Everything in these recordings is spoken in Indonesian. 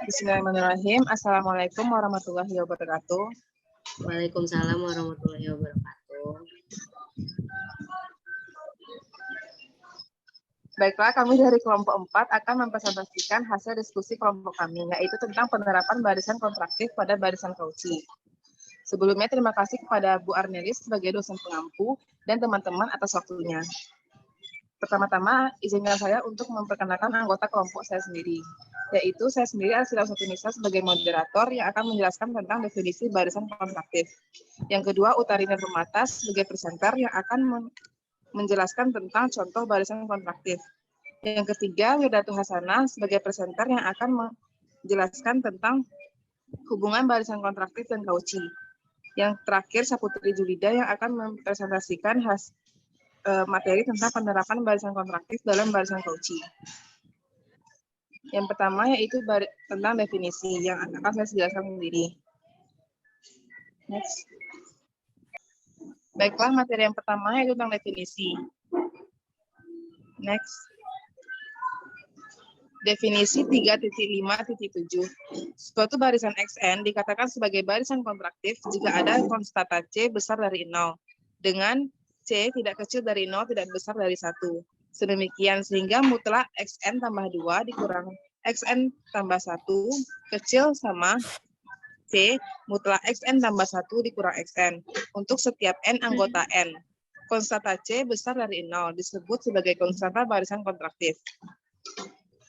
Bismillahirrahmanirrahim. Assalamualaikum warahmatullahi wabarakatuh. Waalaikumsalam warahmatullahi wabarakatuh. Baiklah, kami dari kelompok 4 akan mempresentasikan hasil diskusi kelompok kami, yaitu tentang penerapan barisan kontraktif pada barisan kauci. Sebelumnya, terima kasih kepada Bu Arnelis sebagai dosen pengampu dan teman-teman atas waktunya. Pertama-tama, izinkan saya untuk memperkenalkan anggota kelompok saya sendiri, yaitu saya sendiri Arsila Sutinisa sebagai moderator yang akan menjelaskan tentang definisi barisan kontraktif. Yang kedua, Utari Nurmata sebagai presenter yang akan menjelaskan tentang contoh barisan kontraktif. Yang ketiga, Widatu Hasanah sebagai presenter yang akan menjelaskan tentang hubungan barisan kontraktif dan kauci. Yang terakhir, Saputri Julida yang akan mempresentasikan materi tentang penerapan barisan kontraktif dalam barisan kauci. Yang pertama yaitu tentang definisi yang akan saya jelaskan sendiri. Next. Baiklah, materi yang pertama yaitu tentang definisi. Next. Definisi 3.5.7. Suatu barisan XN dikatakan sebagai barisan kontraktif jika ada konstata C besar dari 0 dengan C tidak kecil dari 0, tidak besar dari 1. Sedemikian sehingga mutlak XN tambah 2 dikurang XN tambah 1 kecil sama C mutlak XN tambah 1 dikurang XN untuk setiap N anggota N. Konstata C besar dari 0 disebut sebagai konstata barisan kontraktif.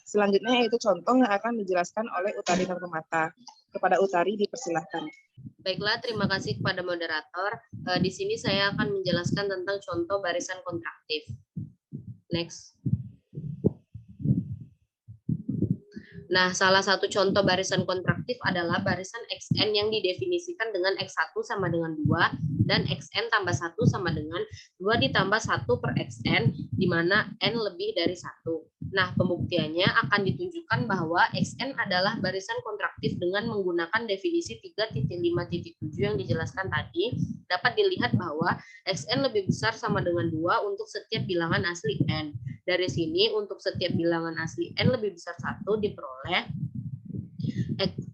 Selanjutnya yaitu contoh yang akan dijelaskan oleh Utari Nurmata. Kepada Utari dipersilahkan. Baiklah, terima kasih kepada moderator. Di sini saya akan menjelaskan tentang contoh barisan kontraktif. Next. Nah, salah satu contoh barisan kontraktif adalah barisan XN yang didefinisikan dengan X1 sama dengan 2 dan XN tambah 1 sama dengan 2 ditambah 1 per XN, di mana N lebih dari 1. Nah, pembuktiannya akan ditunjukkan bahwa XN adalah barisan kontraktif dengan menggunakan definisi 3.5.7 yang dijelaskan tadi. Dapat dilihat bahwa XN lebih besar sama dengan 2 untuk setiap bilangan asli N. Dari sini, untuk setiap bilangan asli N lebih besar 1 diperoleh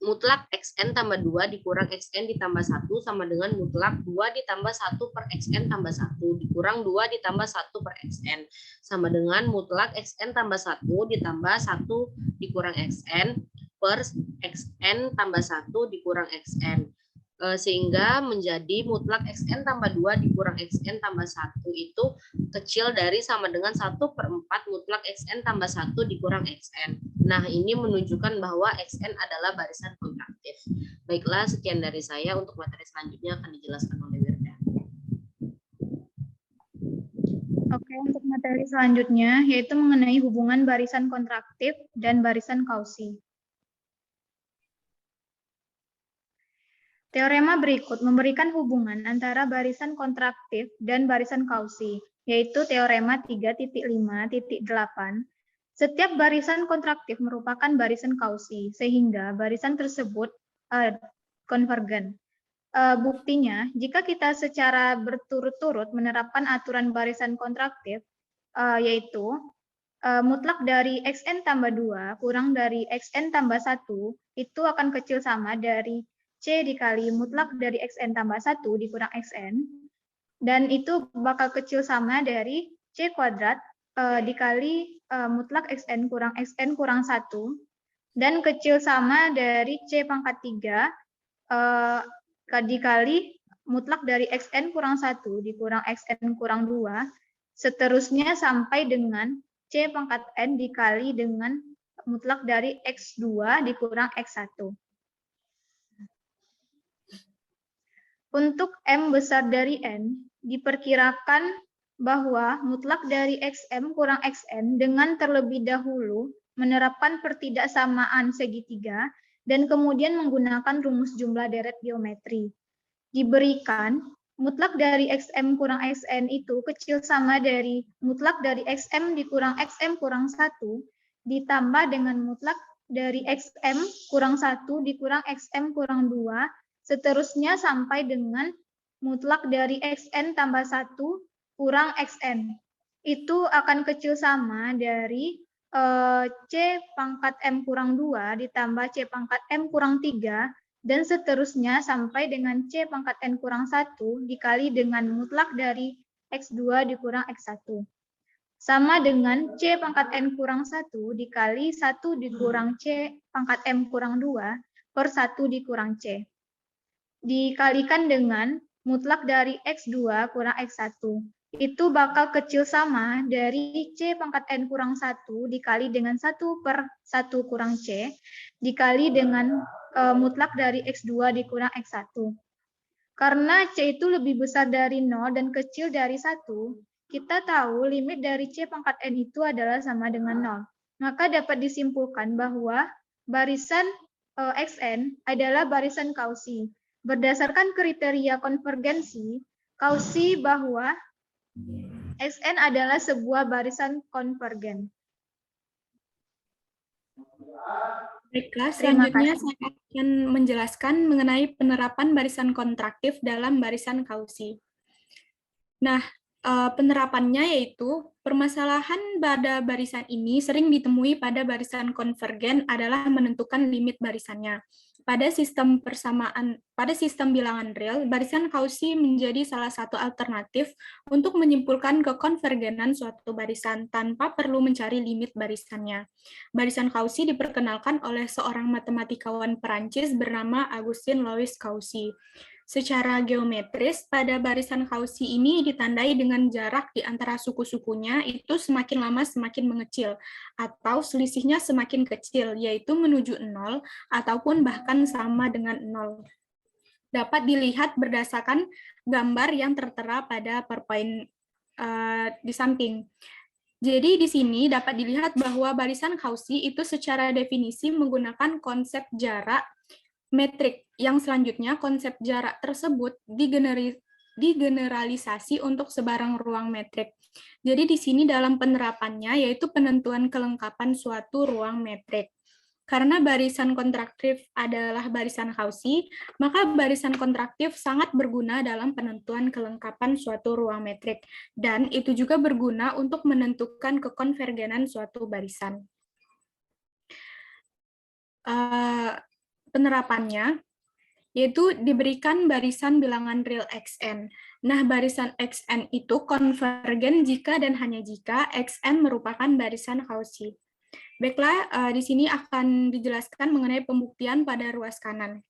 mutlak XN tambah 2 dikurang XN ditambah 1 sama dengan mutlak 2 ditambah 1 per XN tambah 1 dikurang 2 ditambah 1 per XN sama dengan mutlak XN tambah 1 ditambah 1 dikurang XN per XN tambah 1 dikurang XN. Sehingga menjadi mutlak XN tambah 2 dikurang XN tambah 1 itu kecil dari sama dengan 1 per 4 mutlak XN tambah 1 dikurang XN. Nah, ini menunjukkan bahwa XN adalah barisan kontraktif. Baiklah, sekian dari saya. Untuk materi selanjutnya akan dijelaskan oleh Wirda. Oke, untuk materi selanjutnya yaitu mengenai hubungan barisan kontraktif dan barisan kausi. Teorema berikut memberikan hubungan antara barisan kontraktif dan barisan kausi, yaitu teorema 3.5.8. Setiap barisan kontraktif merupakan barisan kausi, sehingga barisan tersebut konvergen. Buktinya, jika kita secara berturut-turut menerapkan aturan barisan kontraktif, yaitu mutlak dari XN tambah 2 kurang dari XN tambah 1, itu akan kecil sama dari C dikali mutlak dari XN tambah 1 dikurang XN, dan itu bakal kecil sama dari C kuadrat dikali mutlak XN kurang 1, dan kecil sama dari C pangkat 3 dikali mutlak dari XN kurang 1 dikurang XN kurang 2, seterusnya sampai dengan C pangkat N dikali dengan mutlak dari X2 dikurang X1. Untuk M besar dari N, diperkirakan bahwa mutlak dari XM kurang XN dengan terlebih dahulu menerapkan pertidaksamaan segitiga dan kemudian menggunakan rumus jumlah deret geometri. Diberikan mutlak dari XM kurang XN itu kecil sama dari mutlak dari XM dikurang XM kurang 1 ditambah dengan mutlak dari XM kurang 1 dikurang XM kurang 2, seterusnya sampai dengan mutlak dari XN tambah 1 kurang XN. Itu akan kecil sama dari C pangkat M kurang 2 ditambah C pangkat M kurang 3, dan seterusnya sampai dengan C pangkat N kurang 1 dikali dengan mutlak dari X2 dikurang X1. Sama dengan C pangkat N kurang 1 dikali 1 dikurang C pangkat M kurang 2 per 1 dikurang C. Dikalikan dengan mutlak dari X2 kurang X1. Itu bakal kecil sama dari C pangkat N kurang 1 dikali dengan 1 per 1 kurang C dikali dengan mutlak dari X2 dikurang X1. Karena C itu lebih besar dari 0 dan kecil dari 1, kita tahu limit dari C pangkat N itu adalah sama dengan 0. Maka dapat disimpulkan bahwa barisan Xn adalah barisan kausi. Berdasarkan kriteria konvergensi, kausi bahwa Xn adalah sebuah barisan konvergen. Baiklah, Terima selanjutnya kasih. saya akan menjelaskan mengenai penerapan barisan kontraktif dalam barisan kausi. Nah, penerapannya yaitu permasalahan pada barisan ini sering ditemui pada barisan konvergen adalah menentukan limit barisannya. Pada sistem bilangan real, barisan kausi menjadi salah satu alternatif untuk menyimpulkan kekonvergenan suatu barisan tanpa perlu mencari limit barisannya. Barisan kausi diperkenalkan oleh seorang matematikawan Perancis bernama Augustin Louis Cauchy. Secara geometris, pada barisan kausi ini ditandai dengan jarak di antara suku-sukunya itu semakin lama semakin mengecil, atau selisihnya semakin kecil, yaitu menuju 0, ataupun bahkan sama dengan 0. Dapat dilihat berdasarkan gambar yang tertera pada PowerPoint di samping. Jadi di sini dapat dilihat bahwa barisan kausi itu secara definisi menggunakan konsep jarak metrik. Yang selanjutnya, konsep jarak tersebut digeneralisasi untuk sebarang ruang metrik. Jadi di sini dalam penerapannya yaitu penentuan kelengkapan suatu ruang metrik. Karena barisan kontraktif adalah barisan kausi, maka barisan kontraktif sangat berguna dalam penentuan kelengkapan suatu ruang metrik, dan itu juga berguna untuk menentukan kekonvergenan suatu barisan. Penerapannya yaitu diberikan barisan bilangan real Xn. Nah, barisan Xn itu konvergen jika dan hanya jika Xn merupakan barisan kausi. Baiklah, di sini akan dijelaskan mengenai pembuktian pada ruas kanan.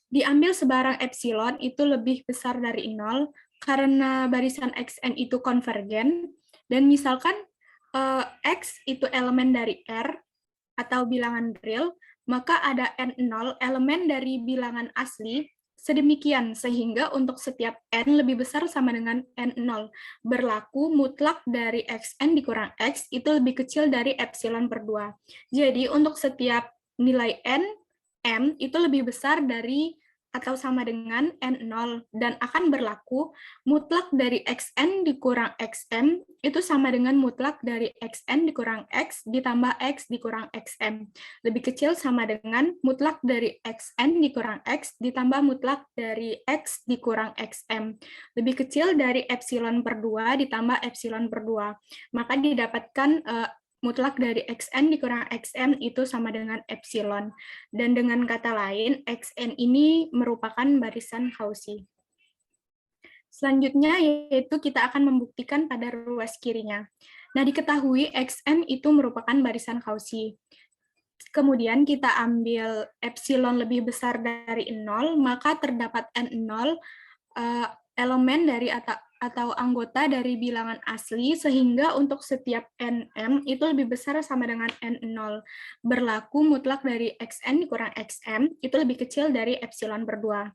Diambil sebarang epsilon itu lebih besar dari 0 karena barisan Xn itu konvergen, dan misalkan X itu elemen dari R atau bilangan real, maka ada N0 elemen dari bilangan asli sedemikian sehingga untuk setiap N lebih besar sama dengan N0 berlaku mutlak dari Xn dikurang X itu lebih kecil dari epsilon per 2. Jadi untuk setiap nilai N, M itu lebih besar dari atau sama dengan N0 dan akan berlaku mutlak dari Xn dikurang Xm itu sama dengan mutlak dari Xn dikurang X ditambah X dikurang Xm. Lebih kecil sama dengan mutlak dari Xn dikurang X ditambah mutlak dari X dikurang Xm. Lebih kecil dari epsilon per 2 ditambah epsilon per 2. Maka didapatkan mutlak dari Xn dikurang Xm itu sama dengan epsilon. Dan dengan kata lain, Xn ini merupakan barisan kausi. Selanjutnya yaitu kita akan membuktikan pada ruas kirinya. Nah, diketahui Xn itu merupakan barisan kausi. Kemudian kita ambil epsilon lebih besar dari 0, maka terdapat N0 elemen dari atau anggota dari bilangan asli, sehingga untuk setiap Nm itu lebih besar sama dengan N0. Berlaku mutlak dari Xn dikurang Xm itu lebih kecil dari epsilon per 2.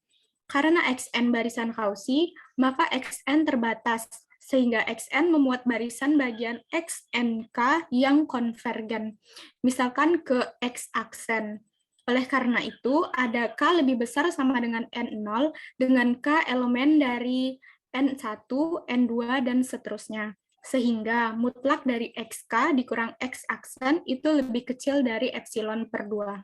Karena Xn barisan kausi, maka Xn terbatas, sehingga Xn memuat barisan bagian Xnk yang konvergen, misalkan ke X-aksen. Oleh karena itu, ada K lebih besar sama dengan N0 dengan K elemen dari N1, N2, dan seterusnya. Sehingga mutlak dari XK dikurang X-aksen itu lebih kecil dari epsilon per 2.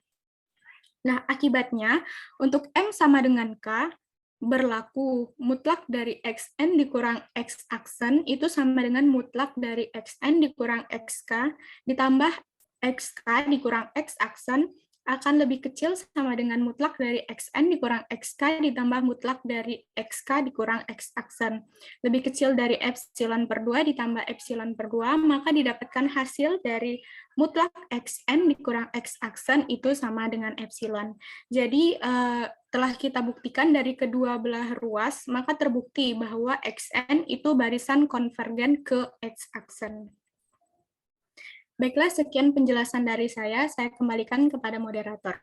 Nah, akibatnya, untuk M sama dengan K, berlaku. Mutlak dari XN dikurang X aksen itu sama dengan mutlak dari XN dikurang XK ditambah XK dikurang X aksen akan lebih kecil sama dengan mutlak dari XN dikurang XK ditambah mutlak dari XK dikurang X aksen. Lebih kecil dari epsilon per 2 ditambah epsilon per 2, maka didapatkan hasil dari mutlak XN dikurang X aksen itu sama dengan epsilon. Jadi, telah kita buktikan dari kedua belah ruas, maka terbukti bahwa XN itu barisan konvergen ke X aksen. Baiklah, sekian penjelasan dari saya kembalikan kepada moderator.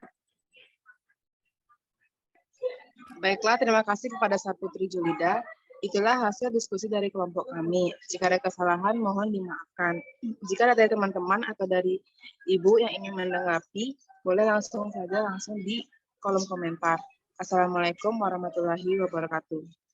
Baiklah, terima kasih kepada Saputri Julida. Itulah hasil diskusi dari kelompok kami. Jika ada kesalahan, mohon dimaafkan. Jika ada dari teman-teman atau dari Ibu yang ingin menanggapi, boleh langsung di kolom komentar. Assalamualaikum warahmatullahi wabarakatuh.